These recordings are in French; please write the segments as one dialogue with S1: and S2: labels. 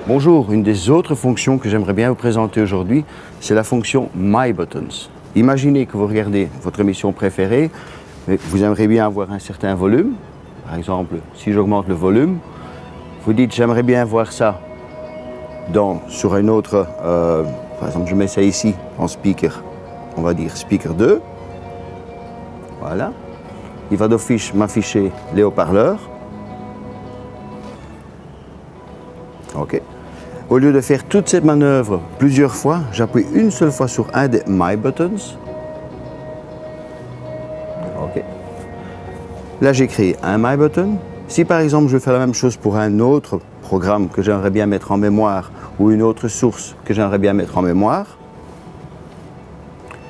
S1: Bonjour, une des autres fonctions que j'aimerais bien vous présenter aujourd'hui, c'est la fonction My Buttons. Imaginez que vous regardez votre émission préférée, mais vous aimeriez bien avoir un certain volume. Par exemple, si j'augmente le volume, vous dites j'aimerais bien voir ça sur un autre, par exemple je mets ça ici en speaker, on va dire speaker 2. Voilà. Il va d'office m'afficher les haut-parleurs. OK. Au lieu de faire toute cette manœuvre plusieurs fois, j'appuie une seule fois sur un des My Buttons. OK. Là, j'ai créé un My Button. Si par exemple, je fais la même chose pour un autre programme que j'aimerais bien mettre en mémoire ou une autre source que j'aimerais bien mettre en mémoire,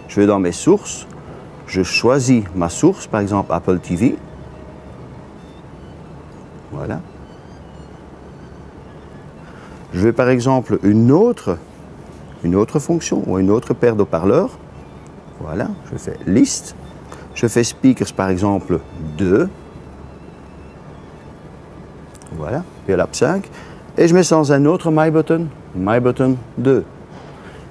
S1: je vais dans mes sources, je choisis ma source, par exemple Apple TV. Voilà. Je vais par exemple une autre fonction ou une autre paire de haut-parleurs. Voilà, je fais liste. Je fais speakers par exemple 2. Voilà, PLAB 5. Et je mets ça dans un autre My Button 2.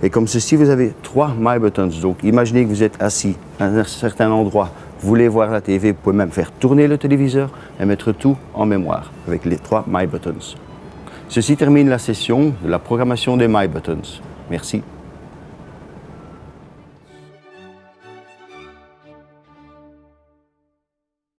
S1: Et comme ceci, vous avez 3 My Buttons. Donc imaginez que vous êtes assis à un certain endroit, vous voulez voir la TV, vous pouvez même faire tourner le téléviseur et mettre tout en mémoire avec les 3 My Buttons. Ceci termine la session de la programmation des My Buttons. Merci.